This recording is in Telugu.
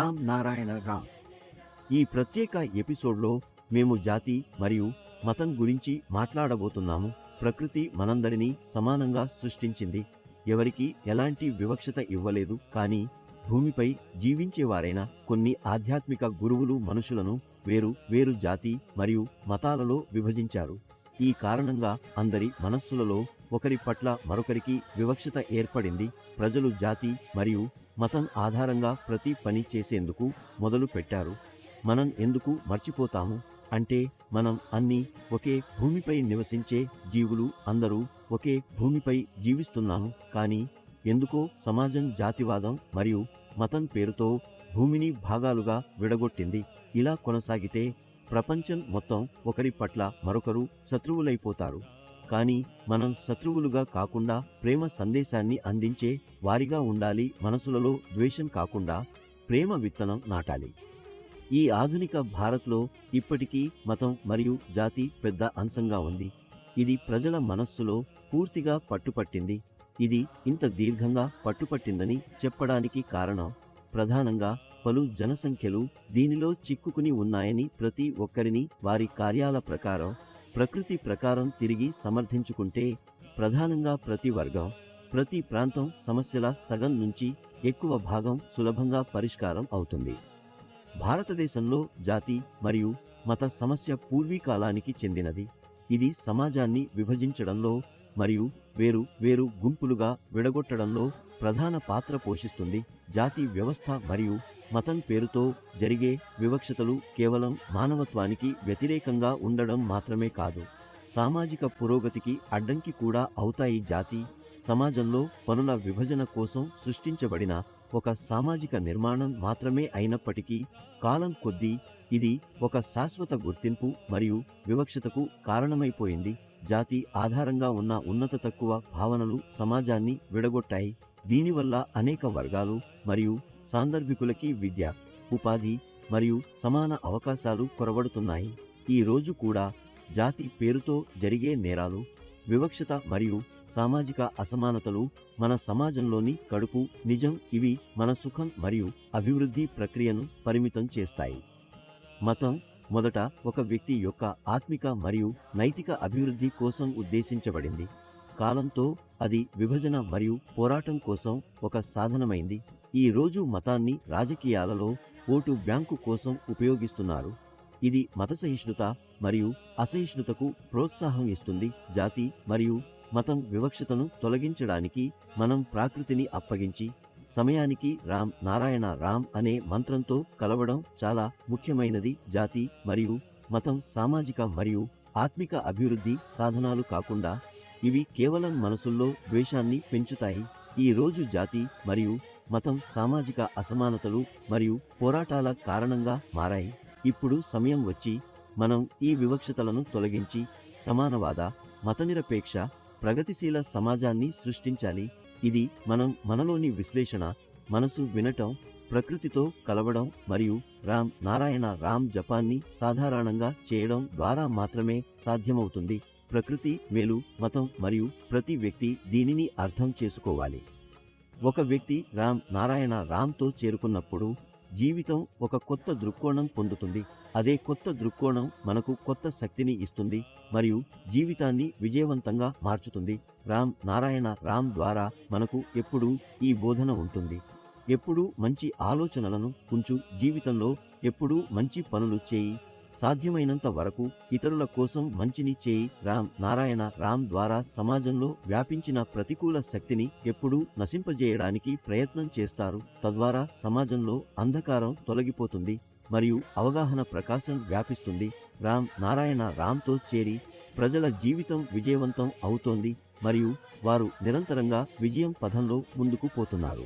రామ్ నారాయణ రామ్. ఈ ప్రత్యేక ఎపిసోడ్లో మేము జాతి మరియు మతం గురించి మాట్లాడబోతున్నాము. ప్రకృతి మనందరినీ సమానంగా సృష్టించింది. ఎవరికి ఎలాంటి వివక్షత ఇవ్వలేదు. కానీ భూమిపై జీవించేవారైన కొన్ని ఆధ్యాత్మిక గురువులు మనుషులను వేరు వేరు జాతి మరియు మతాలలో విభజించారు. ఈ కారణంగా అందరి మనస్సులలో ఒకరి పట్ల మరొకరికి వివక్షత ఏర్పడింది. ప్రజలు జాతి మరియు మతం ఆధారంగా ప్రతి పని చేసేందుకు మొదలు పెట్టారు. మనం ఎందుకు మర్చిపోతాము అంటే మనం అన్నీ ఒకే భూమిపై నివసించే జీవులు, అందరూ ఒకే భూమిపై జీవిస్తున్నాము. కానీ ఎందుకో సమాజం జాతివాదం మరియు మతం పేరుతో భూమిని భాగాలుగా విడగొట్టింది. ఇలా కొనసాగితే ప్రపంచం మొత్తం ఒకరి పట్ల మరొకరు శత్రువులైపోతారు. కానీ మనం శత్రువులుగా కాకుండా ప్రేమ సందేశాన్ని అందించే వారిగా ఉండాలి. మనసులలో ద్వేషం కాకుండా ప్రేమ విత్తనం నాటాలి. ఈ ఆధునిక భారత్లో ఇప్పటికీ మతం మరియు జాతి పెద్ద అంశంగా ఉంది. ఇది ప్రజల మనస్సులో పూర్తిగా పట్టుపట్టింది. ఇది ఇంత దీర్ఘంగా పట్టుపట్టిందని చెప్పడానికి కారణం ప్రధానంగా పలు జనసంఖ్యలు దీనిలో చిక్కుకుని ఉన్నాయని, ప్రతి ఒక్కరిని వారి కార్యాల ప్రకారం, ప్రకృతి ప్రకారం తిరిగి సమర్థించుకుంటే ప్రధానంగా ప్రతి వర్గం, ప్రతి ప్రాంతం సమస్యల సగం నుంచి ఎక్కువ భాగం సులభంగా పరిష్కారం అవుతుంది. భారతదేశంలో జాతి మరియు మత సమస్య పూర్వీకాలానికి చెందినది. ఇది సమాజాన్ని విభజించడంలో మరియు వేరు వేరు గుంపులుగా విడగొట్టడంలో ప్రధాన పాత్ర పోషిస్తుంది. జాతి వ్యవస్థ మరియు మతం పేరుతో జరిగే వివక్షతలు కేవలం మానవత్వానికి వ్యతిరేకంగా ఉండడం మాత్రమే కాదు, సామాజిక పురోగతికి అడ్డంకి కూడా అవుతాయి. జాతి సమాజంలో పనుల విభజన కోసం సృష్టించబడిన ఒక సామాజిక నిర్మాణం మాత్రమే అయినప్పటికీ కాలం కొద్దీ ఇది ఒక శాశ్వత గుర్తింపు మరియు వివక్షతకు కారణమైపోయింది. జాతి ఆధారంగా ఉన్న ఉన్నత తక్కువ భావనలు సమాజాన్ని విడగొట్టాయి. దీనివల్ల అనేక వర్గాలు మరియు సాందర్భికులకి విద్య, ఉపాధి మరియు సమాన అవకాశాలు కొరవడుతున్నాయి. ఈ రోజు కూడా జాతి పేరుతో జరిగే నేరాలు, వివక్షత మరియు సామాజిక అసమానతలు మన సమాజంలోని కడుపు నిజం. ఇవి మన సుఖం మరియు అభివృద్ధి ప్రక్రియను పరిమితం చేస్తాయి. మతం మొదట ఒక వ్యక్తి యొక్క ఆత్మిక మరియు నైతిక అభివృద్ధి కోసం ఉద్దేశించబడింది. కాలంతో అది విభజన మరియు పోరాటం కోసం ఒక సాధనమైంది. ఈ రోజు మతాన్ని రాజకీయాలలో ఓటు బ్యాంకు కోసం ఉపయోగిస్తున్నారు. ఇది మత సహిష్ణుత మరియు అసహిష్ణుతకు ప్రోత్సాహం ఇస్తుంది. జాతి మరియు మతం వివక్షతను తొలగించడానికి మనం ప్రకృతిని అప్పగించి సమయానికి రామ్ నారాయణ రామ్ అనే మంత్రంతో కలవడం చాలా ముఖ్యమైనది. జాతి మరియు మతం సామాజిక మరియు ఆత్మిక అభివృద్ధి సాధనాలు కాకుండా ఇవి కేవలం మనసుల్లో ద్వేషాన్ని పెంచుతాయి. ఈ రోజు జాతి మరియు మతం సామాజిక అసమానతలు మరియు పోరాటాల కారణంగా మారాయి. ఇప్పుడు సమయం వచ్చి మనం ఈ వివక్షతలను తొలగించి సమానవాద, మతనిరపేక్ష, ప్రగతిశీల సమాజాన్ని సృష్టించాలి. ఇది మనం మనలోని విశ్లేషణ, మనసు వినటం, ప్రకృతితో కలవడం మరియు రామ్ నారాయణ రామ్ జపాన్ని సాధారణంగా చేయడం ద్వారా మాత్రమే సాధ్యమవుతుంది. ప్రకృతి మేలు, మతం మరియు ప్రతి వ్యక్తి దీనిని అర్థం చేసుకోవాలి. ఒక వ్యక్తి రామ్ నారాయణ రామ్తో చేరుకున్నప్పుడు జీవితం ఒక కొత్త దృక్కోణం పొందుతుంది. అదే కొత్త దృక్కోణం మనకు కొత్త శక్తిని ఇస్తుంది మరియు జీవితాన్ని విజయవంతంగా మార్చుతుంది. రామ్ నారాయణ రామ్ ద్వారా మనకు ఎప్పుడూ ఈ బోధన ఉంటుంది. ఎప్పుడూ మంచి ఆలోచనలను ఉంచు, జీవితంలో ఎప్పుడూ మంచి పనులు చేయి, సాధ్యమైనంత వరకు ఇతరుల కోసం మంచిని చేయి. రామ్ నారాయణ రామ్ ద్వారా సమాజంలో వ్యాపించిన ప్రతికూల శక్తిని ఎప్పుడూ నశింపజేయడానికి ప్రయత్నం చేస్తారు. తద్వారా సమాజంలో అంధకారం తొలగిపోతుంది మరియు అవగాహన ప్రకాశం వ్యాపిస్తుంది. రామ్ నారాయణ రామ్తో చేరి ప్రజల జీవితం విజయవంతం అవుతోంది మరియు వారు నిరంతరంగా విజయం పథంలో ముందుకు పోతున్నారు.